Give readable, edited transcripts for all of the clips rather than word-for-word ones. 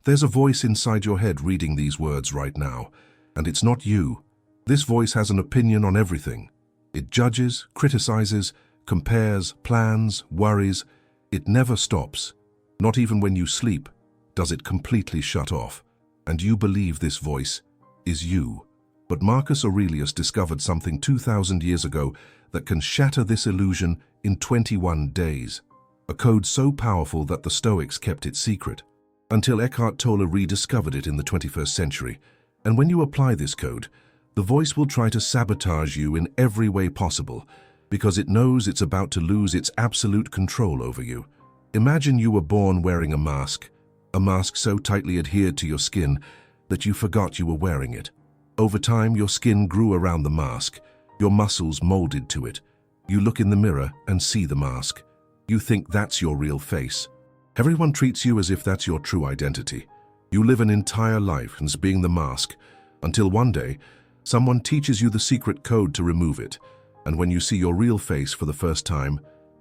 There's a voice inside your head reading these words right now, and it's not you. This voice has an opinion on everything. It judges, criticizes, compares, plans, worries. It never stops. Not even when you sleep does it completely shut off. And you believe this voice is you. But Marcus Aurelius discovered something 2,000 years ago that can shatter this illusion in 21 days. A code so powerful that the Stoics kept it secret, until Eckhart Tolle rediscovered it in the 21st century. And when you apply this code, the voice will try to sabotage you in every way possible, because it knows it's about to lose its absolute control over you. Imagine you were born wearing a mask so tightly adhered to your skin that you forgot you were wearing it. Over time, your skin grew around the mask, your muscles molded to it. You look in the mirror and see the mask. You think that's your real face. Everyone treats you as if that's your true identity. You live an entire life as being the mask, until one day, someone teaches you the secret code to remove it. And when you see your real face for the first time,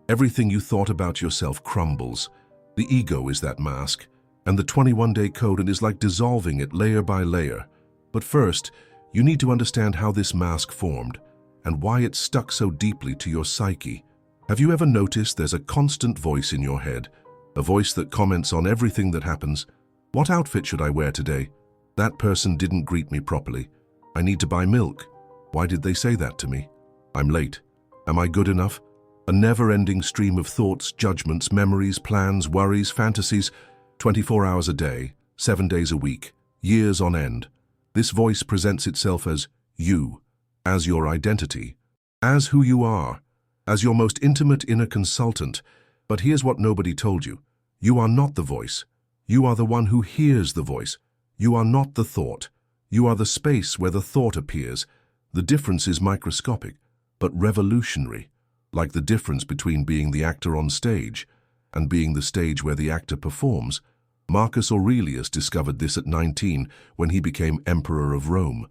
everything you thought about yourself crumbles. The ego is that mask, and the 21-day code is like dissolving it layer by layer. But first, you need to understand how this mask formed and why it's stuck so deeply to your psyche. Have you ever noticed there's a constant voice in your head, a voice that comments on everything that happens? What outfit should I wear today? That person didn't greet me properly. I need to buy milk. Why did they say that to me? I'm late. Am I good enough? A never-ending stream of thoughts, judgments, memories, plans, worries, fantasies, 24 hours a day, 7 days a week, years on end. This voice presents itself as you, as your identity, as who you are, as your most intimate inner consultant. But here's what nobody told you. You are not the voice. You are the one who hears the voice. You are not the thought. You are the space where the thought appears. The difference is microscopic, but revolutionary, like the difference between being the actor on stage and being the stage where the actor performs. Marcus Aurelius discovered this at 19 when he became Emperor of Rome.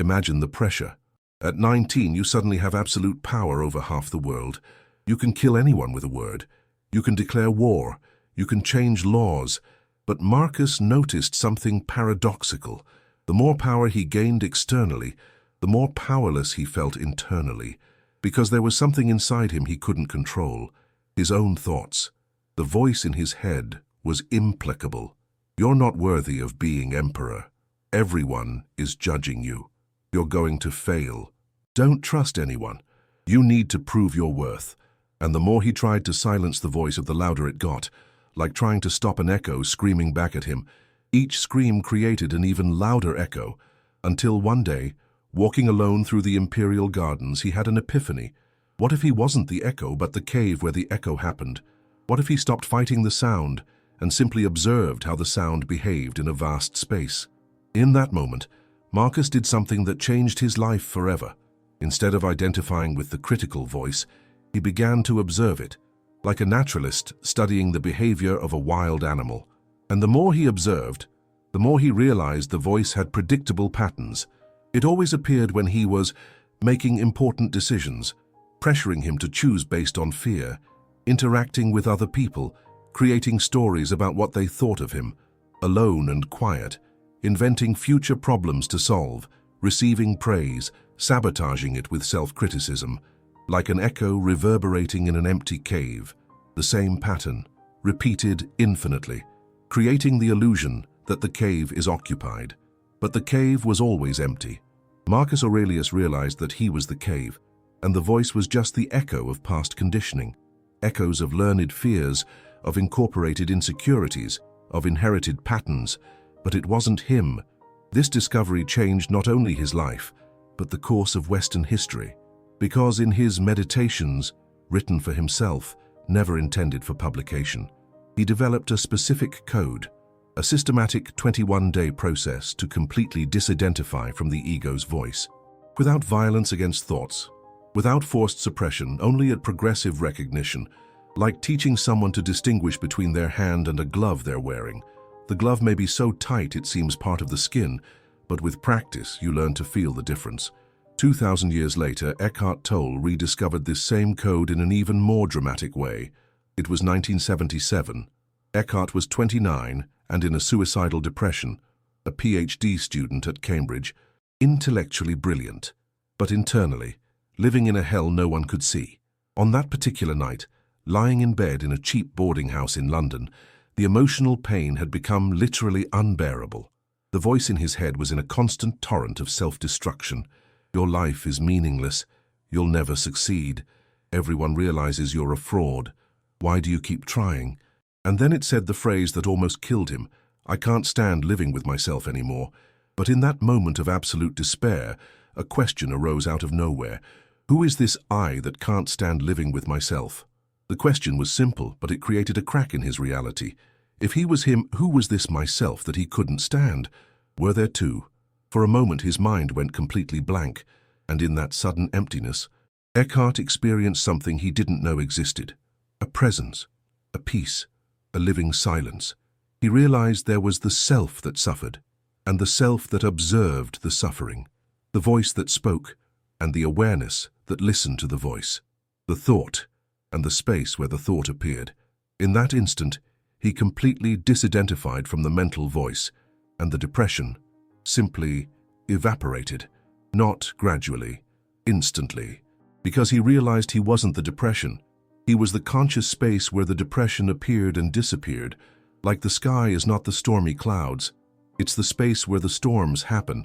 Imagine the pressure. At 19, you suddenly have absolute power over half the world. You can kill anyone with a word. You can declare war. You can change laws. But Marcus noticed something paradoxical. The more power he gained externally, the more powerless he felt internally, because there was something inside him he couldn't control, his own thoughts. The voice in his head was implacable. You're not worthy of being emperor. Everyone is judging you. You're going to fail. Don't trust anyone. You need to prove your worth. And the more he tried to silence the voice of the louder it got, like trying to stop an echo screaming back at him. Each scream created an even louder echo, until one day, walking alone through the imperial gardens, he had an epiphany. What if he wasn't the echo, but the cave where the echo happened? What if he stopped fighting the sound and simply observed how the sound behaved in a vast space? In that moment, Marcus did something that changed his life forever. Instead of identifying with the critical voice, he began to observe it, like a naturalist studying the behavior of a wild animal. And the more he observed, the more he realized the voice had predictable patterns. It always appeared when he was making important decisions, pressuring him to choose based on fear, interacting with other people, creating stories about what they thought of him, alone and quiet, inventing future problems to solve, receiving praise, sabotaging it with self-criticism, like an echo reverberating in an empty cave. The same pattern, repeated infinitely, creating the illusion that the cave is occupied. But the cave was always empty. Marcus Aurelius realized that he was the cave, and the voice was just the echo of past conditioning, echoes of learned fears, of incorporated insecurities, of inherited patterns. But it wasn't him. This discovery changed not only his life, but the course of Western history, because in his meditations, written for himself, never intended for publication, he developed a specific code, a systematic 21-day process to completely disidentify from the ego's voice, without violence against thoughts, without forced suppression, only at progressive recognition, like teaching someone to distinguish between their hand and a glove they're wearing. The glove may be so tight it seems part of the skin, but with practice you learn to feel the difference. 2,000 years later, Eckhart Tolle rediscovered this same code in an even more dramatic way. It was 1977. Eckhart was 29, and in a suicidal depression, a PhD student at Cambridge, intellectually brilliant, but internally, living in a hell no one could see. On that particular night, lying in bed in a cheap boarding house in London, the emotional pain had become literally unbearable. The voice in his head was in a constant torrent of self-destruction. Your life is meaningless. You'll never succeed. Everyone realizes you're a fraud. Why do you keep trying? And then it said the phrase that almost killed him, I can't stand living with myself anymore. But in that moment of absolute despair, a question arose out of nowhere. Who is this I that can't stand living with myself? The question was simple, but it created a crack in his reality. If he was him, who was this myself that he couldn't stand? Were there two? For a moment his mind went completely blank, and in that sudden emptiness, Eckhart experienced something he didn't know existed. A presence, a peace, a living silence. He realized there was the self that suffered, and the self that observed the suffering, the voice that spoke, and the awareness that listened to the voice, the thought, and the space where the thought appeared. In that instant, he completely disidentified from the mental voice, and the depression simply evaporated, not gradually, instantly, because he realized he wasn't the depression. He was the conscious space where the depression appeared and disappeared. Like the sky is not the stormy clouds, it's the space where the storms happen,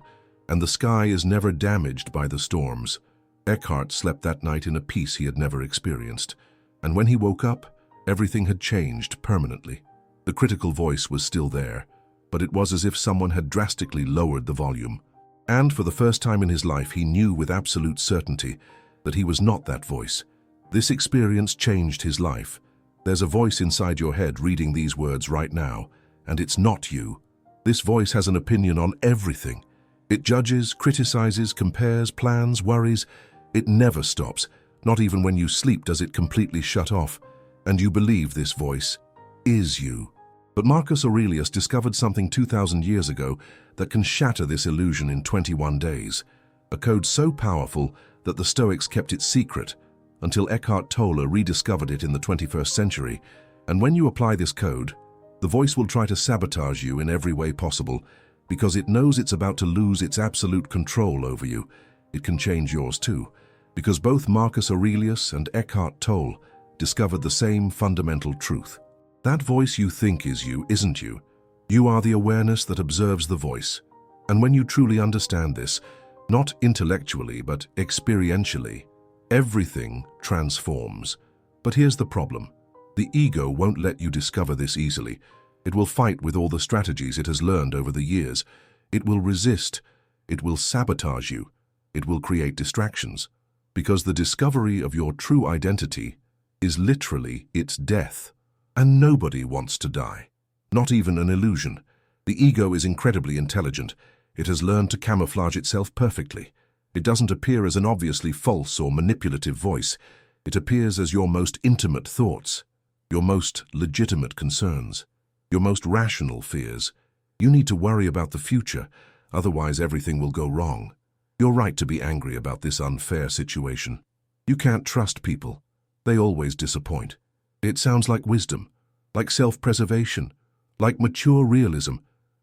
and the sky is never damaged by the storms. Eckhart slept that night in a peace he had never experienced, and when he woke up, everything had changed permanently. The critical voice was still there, but it was as if someone had drastically lowered the volume. And for the first time in his life, he knew with absolute certainty that he was not that voice. This experience changed his life. There's a voice inside your head reading these words right now, and it's not you. This voice has an opinion on everything. It judges, criticizes, compares, plans, worries. It never stops. Not even when you sleep does it completely shut off. And you believe this voice is you. But Marcus Aurelius discovered something 2,000 years ago that can shatter this illusion in 21 days. A code so powerful that the Stoics kept it secret until Eckhart Tolle rediscovered it in the 21st century. And when you apply this code, the voice will try to sabotage you in every way possible because it knows it's about to lose its absolute control over you. It can change yours too, because both Marcus Aurelius and Eckhart Tolle discovered the same fundamental truth. That voice you think is you isn't you. You are the awareness that observes the voice. And when you truly understand this, not intellectually but experientially, everything transforms. But here's the problem. The ego won't let you discover this easily. It will fight with all the strategies it has learned over the years. It will resist. It will sabotage you. It will create distractions. Because the discovery of your true identity is literally its death. And nobody wants to die. Not even an illusion. The ego is incredibly intelligent. It has learned to camouflage itself perfectly. It doesn't appear as an obviously false or manipulative voice. It appears as your most intimate thoughts, your most legitimate concerns, your most rational fears. You need to worry about the future, otherwise everything will go wrong. You're right to be angry about this unfair situation. You can't trust people. They always disappoint. It sounds like wisdom, like self-preservation, like mature realism,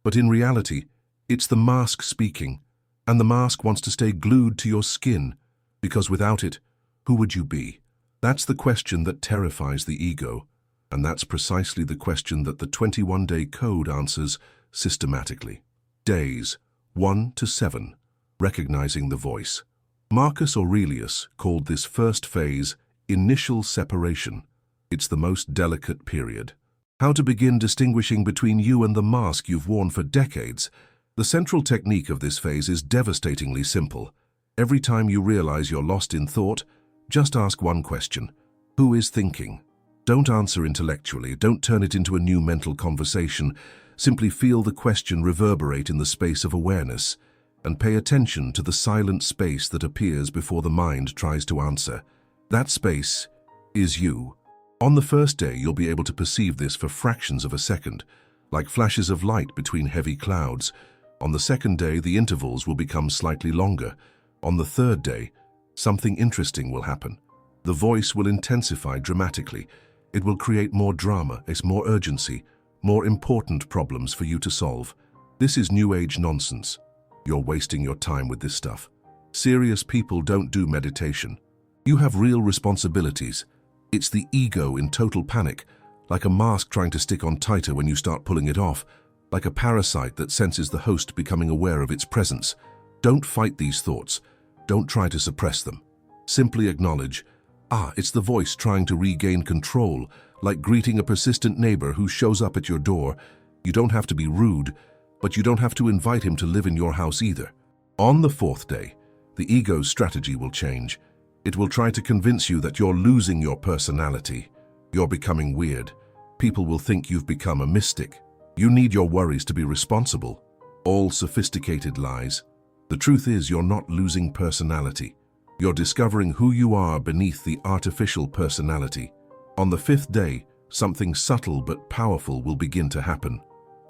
but in reality, it's the mask speaking, and the mask wants to stay glued to your skin, because without it, who would you be? That's the question that terrifies the ego, and that's precisely the question that the 21-day code answers systematically. Days 1 to 7, recognizing the voice. Marcus Aurelius called this first phase initial separation. It's the most delicate period. How to begin distinguishing between you and the mask you've worn for decades. The central technique of this phase is devastatingly simple. Every time you realize you're lost in thought, just ask one question. Who is thinking? Don't answer intellectually. Don't turn it into a new mental conversation. Simply feel the question reverberate in the space of awareness, and pay attention to the silent space that appears before the mind tries to answer. That space is you. On the first day, you'll be able to perceive this for fractions of a second, like flashes of light between heavy clouds. On the second day, the intervals will become slightly longer. On the third day, something interesting will happen. The voice will intensify dramatically. It will create more drama, more urgency, more important problems for you to solve. This is New Age nonsense. You're wasting your time with this stuff. Serious people don't do meditation. You have real responsibilities. It's the ego in total panic, like a mask trying to stick on tighter when you start pulling it off, like a parasite that senses the host becoming aware of its presence. Don't fight these thoughts. Don't try to suppress them. Simply acknowledge, it's the voice trying to regain control, like greeting a persistent neighbor who shows up at your door. You don't have to be rude, but you don't have to invite him to live in your house either. On the fourth day, the ego's strategy will change. It will try to convince you that you're losing your personality. You're becoming weird. People will think you've become a mystic. You need your worries to be responsible. All sophisticated lies. The truth is, you're not losing personality. You're discovering who you are beneath the artificial personality. On the fifth day, something subtle but powerful will begin to happen.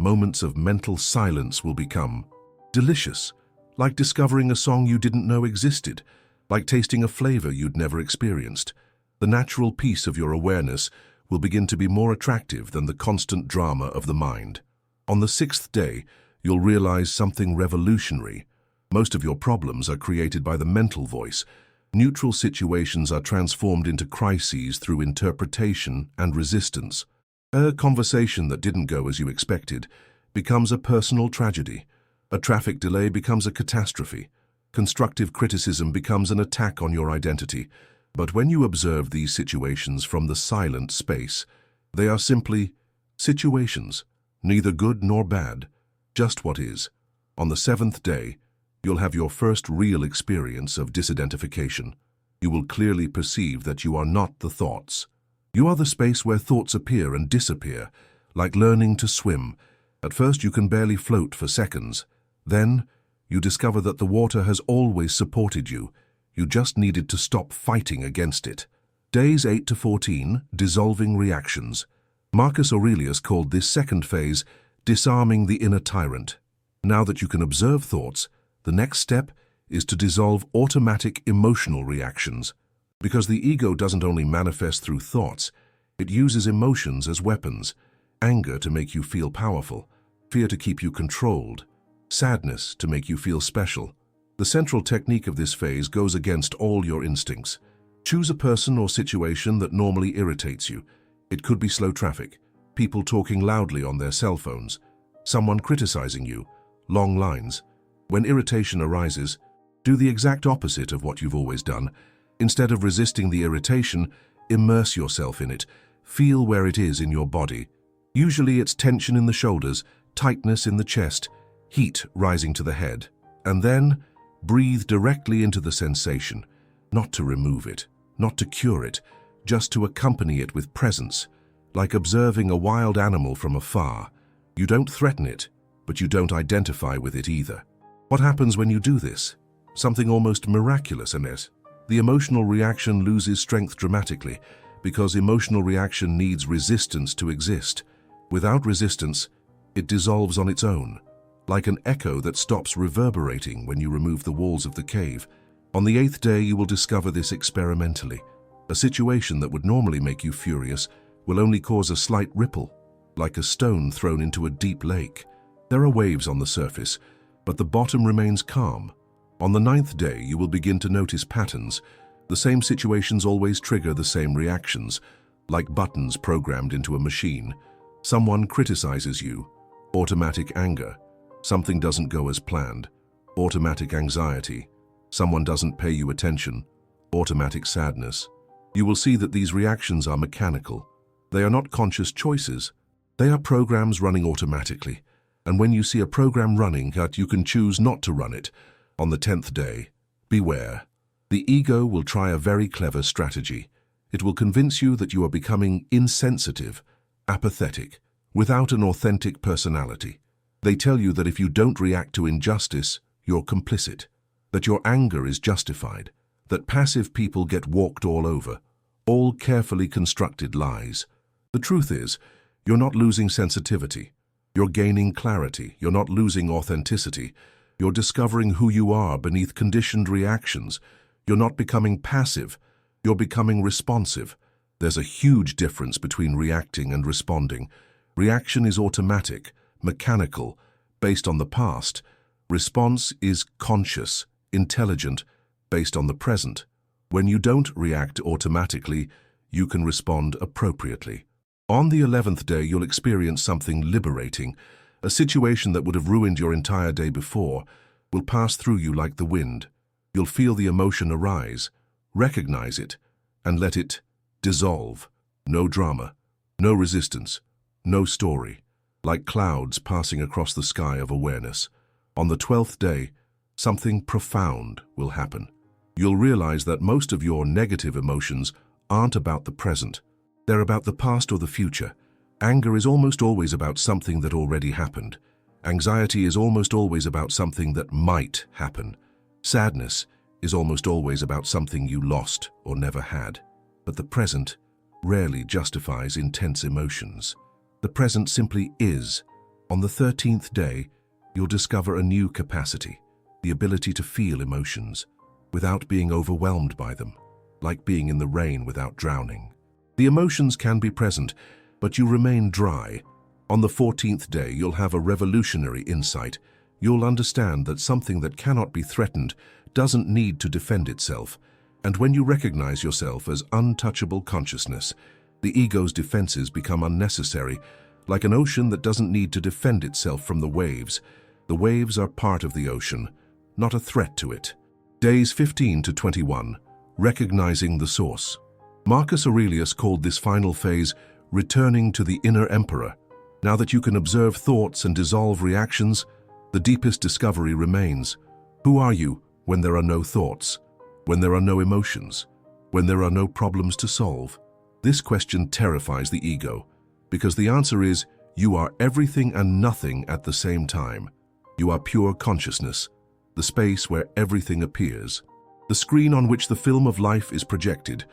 Moments of mental silence will become delicious, like discovering a song you didn't know existed, like tasting a flavor you'd never experienced. The natural peace of your awareness will begin to be more attractive than the constant drama of the mind. On the sixth day, you'll realize something revolutionary. Most of your problems are created by the mental voice. Neutral situations are transformed into crises through interpretation and resistance. A conversation that didn't go as you expected becomes a personal tragedy. A traffic delay becomes a catastrophe. Constructive criticism becomes an attack on your identity. But when you observe these situations from the silent space, they are simply situations, neither good nor bad, just what is. On the seventh day, you'll have your first real experience of disidentification. You will clearly perceive that you are not the thoughts. You are the space where thoughts appear and disappear, like learning to swim. At first you can barely float for seconds. Then, you discover that the water has always supported you. You just needed to stop fighting against it. Days 8 to 14, dissolving reactions. Marcus Aurelius called this second phase disarming the inner tyrant. Now that you can observe thoughts, the next step is to dissolve automatic emotional reactions. Because the ego doesn't only manifest through thoughts, it uses emotions as weapons. Anger to make you feel powerful, fear to keep you controlled, sadness to make you feel special. The central technique of this phase goes against all your instincts. Choose a person or situation that normally irritates you. It could be slow traffic, people talking loudly on their cell phones, someone criticizing you, long lines. When irritation arises, do the exact opposite of what you've always done. Instead of resisting the irritation, immerse yourself in it. Feel where it is in your body. Usually it's tension in the shoulders, tightness in the chest, heat rising to the head. And then, breathe directly into the sensation, not to remove it, not to cure it, just to accompany it with presence, like observing a wild animal from afar. You don't threaten it, but you don't identify with it either. What happens when you do this? Something almost miraculous, Annette. The emotional reaction loses strength dramatically, because emotional reaction needs resistance to exist. Without resistance, it dissolves on its own, like an echo that stops reverberating when you remove the walls of the cave. On the 8th day, you will discover this experimentally. A situation that would normally make you furious will only cause a slight ripple, like a stone thrown into a deep lake. There are waves on the surface, but the bottom remains calm. On the 9th day, you will begin to notice patterns. The same situations always trigger the same reactions, like buttons programmed into a machine. Someone criticizes you, automatic anger. Something doesn't go as planned, automatic anxiety. Someone doesn't pay you attention, automatic sadness. You will see that these reactions are mechanical. They are not conscious choices. They are programs running automatically. And when you see a program running, you can choose not to run it. On the 10th day, beware. The ego will try a very clever strategy. It will convince you that you are becoming insensitive, apathetic, without an authentic personality. They tell you that if you don't react to injustice, you're complicit, that your anger is justified, that passive people get walked all over, all carefully constructed lies. The truth is, you're not losing sensitivity. You're gaining clarity. You're not losing authenticity. You're discovering who you are beneath conditioned reactions. You're not becoming passive. You're becoming responsive. There's a huge difference between reacting and responding. Reaction is automatic, mechanical, based on the past. Response is conscious, intelligent, based on the present. When you don't react automatically, you can respond appropriately. On the 11th day, you'll experience something liberating. A situation that would have ruined your entire day before will pass through you like the wind. You'll feel the emotion arise, recognize it, and let it dissolve. No drama, no resistance, no story. Like clouds passing across the sky of awareness. On the 12th day, something profound will happen. You'll realize that most of your negative emotions aren't about the present. They're about the past or the future. Anger is almost always about something that already happened. Anxiety is almost always about something that might happen. Sadness is almost always about something you lost or never had. But the present rarely justifies intense emotions. The present simply is. On the 13th day, you'll discover a new capacity, the ability to feel emotions without being overwhelmed by them, like being in the rain without drowning. The emotions can be present, but you remain dry. On the 14th day, you'll have a revolutionary insight. You'll understand that something that cannot be threatened doesn't need to defend itself. And when you recognize yourself as untouchable consciousness, the ego's defenses become unnecessary. Like an ocean that doesn't need to defend itself from the waves. The waves are part of the ocean, not a threat to it. Days 15 to 21. Recognizing the source. Marcus Aurelius called this final phase returning to the inner emperor. Now that you can observe thoughts and dissolve reactions, the deepest discovery remains. Who are you when there are no thoughts? When there are no emotions? When there are no problems to solve? This question terrifies the ego, because the answer is you are everything and nothing at the same time. You are pure consciousness, the space where everything appears, the screen on which the film of life is projected,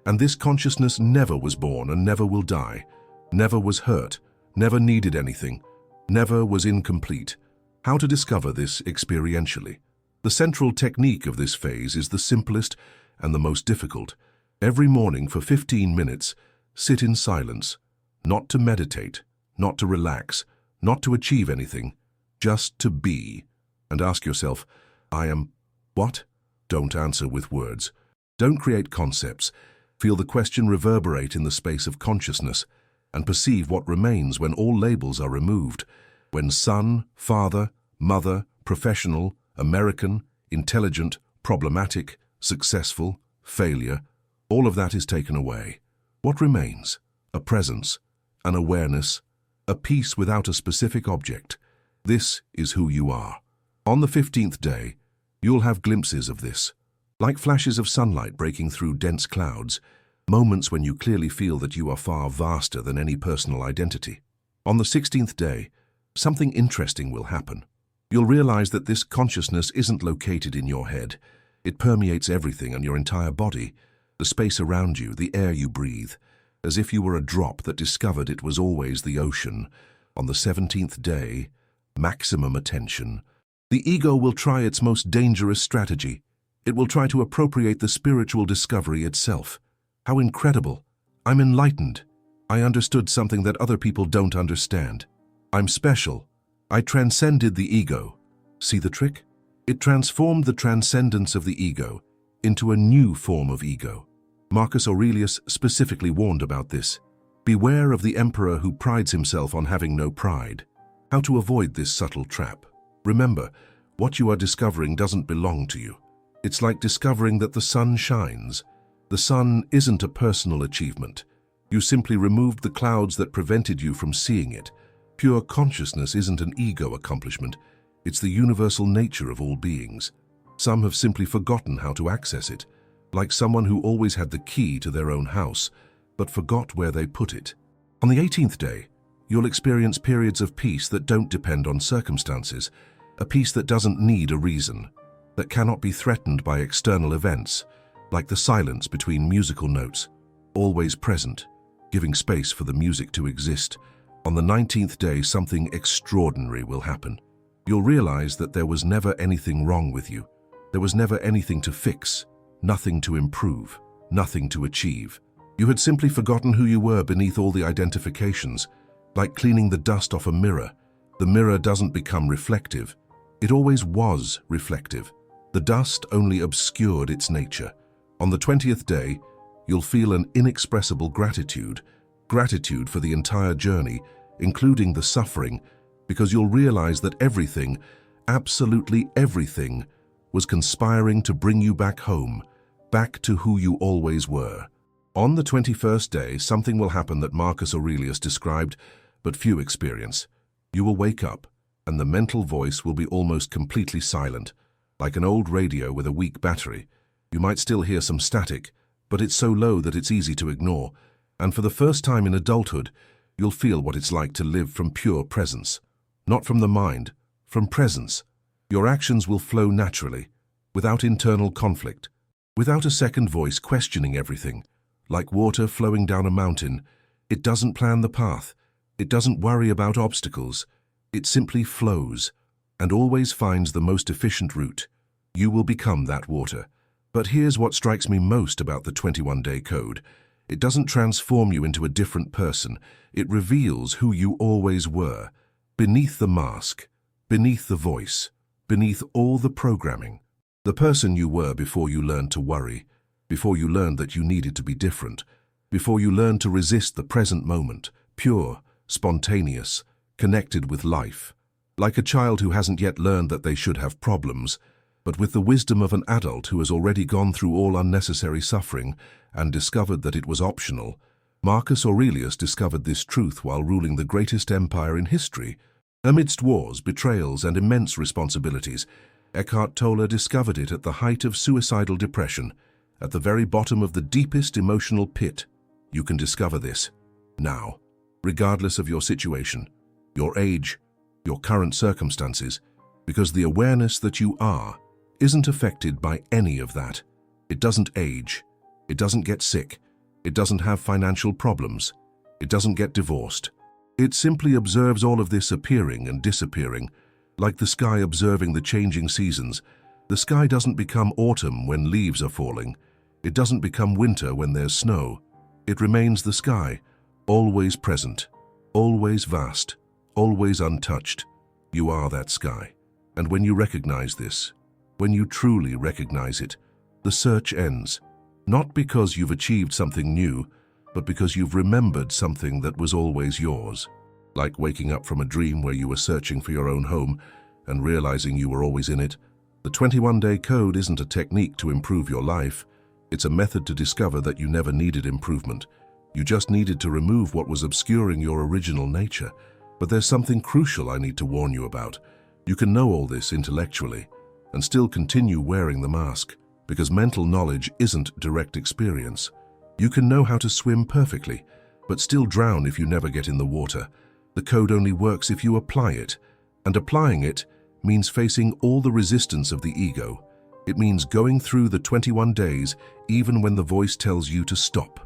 and this consciousness never was born and never will die, never was hurt, never needed anything, never was incomplete. How to discover this experientially? The central technique of this phase is the simplest and the most difficult. Every morning for 15 minutes, sit in silence, not to meditate, not to relax, not to achieve anything, just to be. And ask yourself, I am what? Don't answer with words. Don't create concepts. Feel the question reverberate in the space of consciousness and perceive what remains when all labels are removed. When son, father, mother, professional, American, intelligent, problematic, successful, failure, all of that is taken away. What remains? A presence, an awareness, a peace without a specific object. This is who you are. On the 15th day, you'll have glimpses of this, like flashes of sunlight breaking through dense clouds, moments when you clearly feel that you are far vaster than any personal identity. On the 16th day, something interesting will happen. You'll realize that this consciousness isn't located in your head. It permeates everything and your entire body, the space around you, the air you breathe, as if you were a drop that discovered it was always the ocean. On the 17th day, maximum attention. The ego will try its most dangerous strategy. It will try to appropriate the spiritual discovery itself. How incredible! I'm enlightened. I understood something that other people don't understand. I'm special. I transcended the ego. See the trick? It transformed the transcendence of the ego into a new form of ego. Marcus Aurelius specifically warned about this. Beware of the emperor who prides himself on having no pride. How to avoid this subtle trap? Remember, what you are discovering doesn't belong to you. It's like discovering that the sun shines. The sun isn't a personal achievement. You simply removed the clouds that prevented you from seeing it. Pure consciousness isn't an ego accomplishment. It's the universal nature of all beings. Some have simply forgotten how to access it, like someone who always had the key to their own house, but forgot where they put it. On the 18th day, you'll experience periods of peace that don't depend on circumstances, a peace that doesn't need a reason, that cannot be threatened by external events, like the silence between musical notes, always present, giving space for the music to exist. On the 19th day, something extraordinary will happen. You'll realize that there was never anything wrong with you. There was never anything to fix, nothing to improve, nothing to achieve. You had simply forgotten who you were beneath all the identifications. Like cleaning the dust off a mirror. The mirror doesn't become reflective. It always was reflective. The dust only obscured its nature. On the 20th day, you'll feel an inexpressible gratitude for the entire journey, including the suffering, because you'll realize that everything, absolutely everything, was conspiring to bring you back home, back to who you always were. On the 21st day, something will happen that Marcus Aurelius described, but few experience. You will wake up, and the mental voice will be almost completely silent, like an old radio with a weak battery. You might still hear some static, but it's so low that it's easy to ignore, and for the first time in adulthood, you'll feel what it's like to live from pure presence. Not from the mind, from presence. Your actions will flow naturally, without internal conflict, without a second voice questioning everything. Like water flowing down a mountain, it doesn't plan the path, it doesn't worry about obstacles, it simply flows, and always finds the most efficient route. You will become that water. But here's what strikes me most about the 21-day code. It doesn't transform you into a different person, it reveals who you always were, beneath the mask, beneath the voice, beneath all the programming. The person you were before you learned to worry, before you learned that you needed to be different, before you learned to resist the present moment, pure, spontaneous, connected with life. Like a child who hasn't yet learned that they should have problems, but with the wisdom of an adult who has already gone through all unnecessary suffering and discovered that it was optional. Marcus Aurelius discovered this truth while ruling the greatest empire in history. Amidst wars, betrayals, and immense responsibilities, Eckhart Tolle discovered it at the height of suicidal depression, at the very bottom of the deepest emotional pit. You can discover this now, regardless of your situation, your age, your current circumstances, because the awareness that you are isn't affected by any of that. It doesn't age, it doesn't get sick, it doesn't have financial problems, it doesn't get divorced. It simply observes all of this appearing and disappearing, like the sky observing the changing seasons. The sky doesn't become autumn when leaves are falling. It doesn't become winter when there's snow. It remains the sky, always present, always vast, always untouched. You are that sky. And when you recognize this, when you truly recognize it, the search ends. Not because you've achieved something new, but because you've remembered something that was always yours. Like waking up from a dream where you were searching for your own home and realizing you were always in it. The 21-day code isn't a technique to improve your life. It's a method to discover that you never needed improvement. You just needed to remove what was obscuring your original nature. But there's something crucial I need to warn you about. You can know all this intellectually and still continue wearing the mask, because mental knowledge isn't direct experience. You can know how to swim perfectly, but still drown if you never get in the water. The code only works if you apply it, and applying it means facing all the resistance of the ego. It means going through the 21 days even when the voice tells you to stop,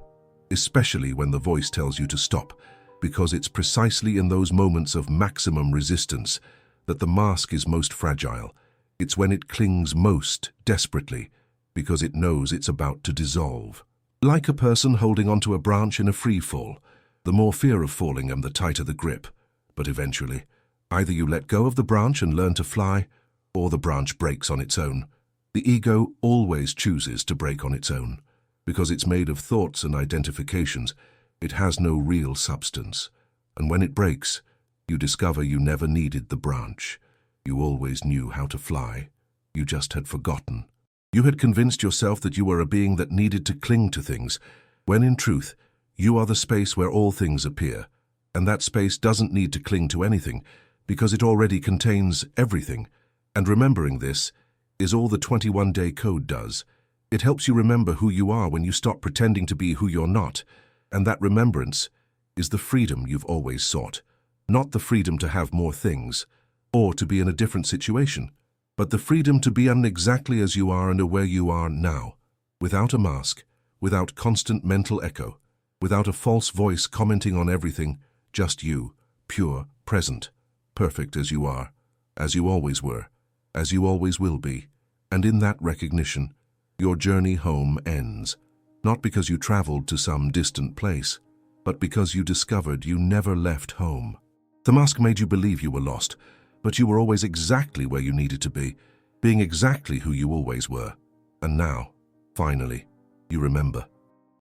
especially when the voice tells you to stop, because it's precisely in those moments of maximum resistance that the mask is most fragile. It's when it clings most desperately, because it knows it's about to dissolve. Like a person holding onto a branch in a free fall, the more fear of falling and the tighter the grip. But eventually, either you let go of the branch and learn to fly, or the branch breaks on its own. The ego always chooses to break on its own. Because it's made of thoughts and identifications, it has no real substance. And when it breaks, you discover you never needed the branch. You always knew how to fly. You just had forgotten. You had convinced yourself that you were a being that needed to cling to things, when in truth, you are the space where all things appear. And that space doesn't need to cling to anything, because it already contains everything. And remembering this is all the 21-day code does. It helps you remember who you are when you stop pretending to be who you're not. And that remembrance is the freedom you've always sought. Not the freedom to have more things, or to be in a different situation, but the freedom to be exactly as you are and where you are now, without a mask, without constant mental echo, without a false voice commenting on everything, just you, pure, present, perfect as you are, as you always were, as you always will be. And in that recognition, your journey home ends, not because you traveled to some distant place, but because you discovered you never left home. The mask made you believe you were lost, but you were always exactly where you needed to be, being exactly who you always were. And now, finally, you remember.